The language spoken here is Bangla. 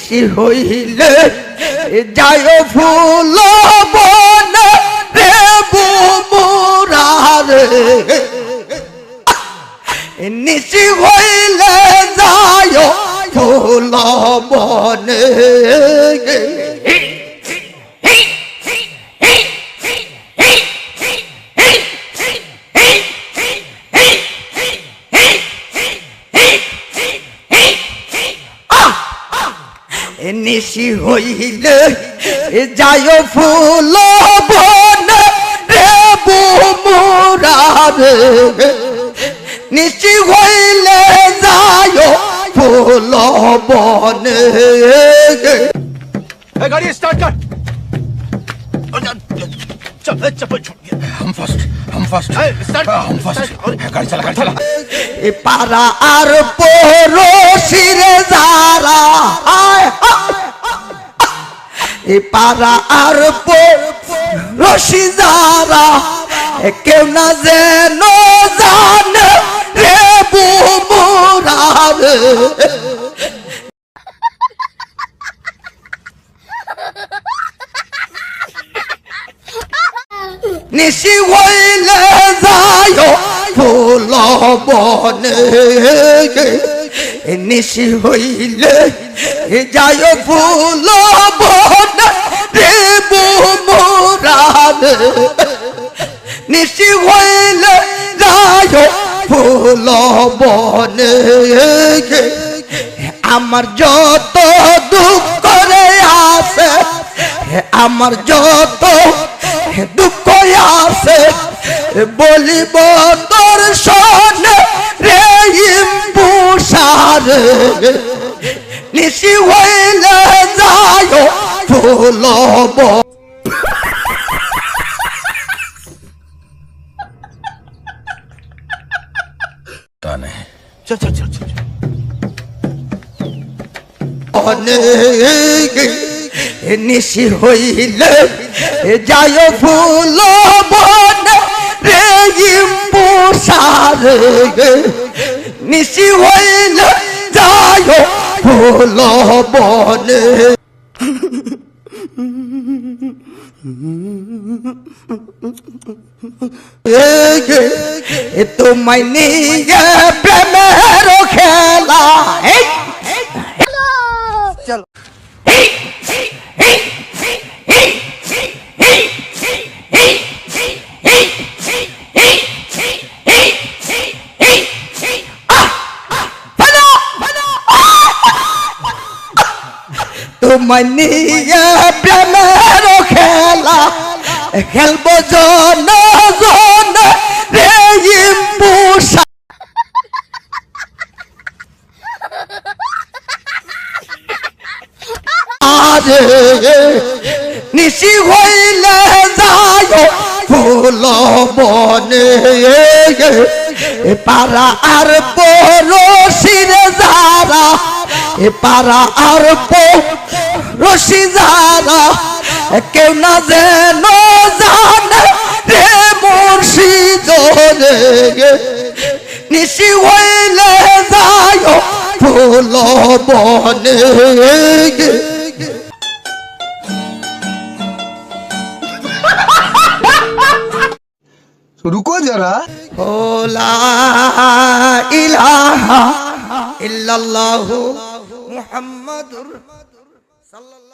নিশি হইলে যায় ফুল বন রে বুমুরারে নিশি হইলে যায় ফুল বনে নিশি হইলে যায় ফুল বন রে বুমুরারে নিশি হইলে যায় ফুল বনে गाड़ी स्टार्ट कर चल चल हम फर्स्ट हम फर्स्ट गाड़ी चला এ পারা আর পরশিরে যারা এ পারা আর পরশি যারা কেউ না যেন জানে রে বুমুরারে নিশি হইলে যায় ফুল বনে নিশি হইলে যায় ফুল বনে রে বুমুরারে নিশি হইলে যায় ফুল বনে আমার যত দুঃখ করে আছে আমার যত দুঃখ আছে বলিব তোর শোনে রে ইম্পুসারে নিশি হইলে যায় ফুল बने चल चल चल चल নিশি হইলে যায় ফুল বন রে ইম্পুসারে নিশি হইলে যায় ফুল বনে তোমায় নিয়ে প্রেমের খেলা চলো তোমায় নিয়ে প্রেমের খেলা খেলবো জন জন রে ইম্পুসা নিশি হইলে যায় ফুল বনে পারা আর পরশির যারা পারা আর পরশি যারা কেউ না যেন জানে রে মুর্শিদ রে নিশি হইলে যায় ফুল বনে रुको जरा ला इलाहा इल्लल्लाहु मुहम्मदुर सल्लल्लाहु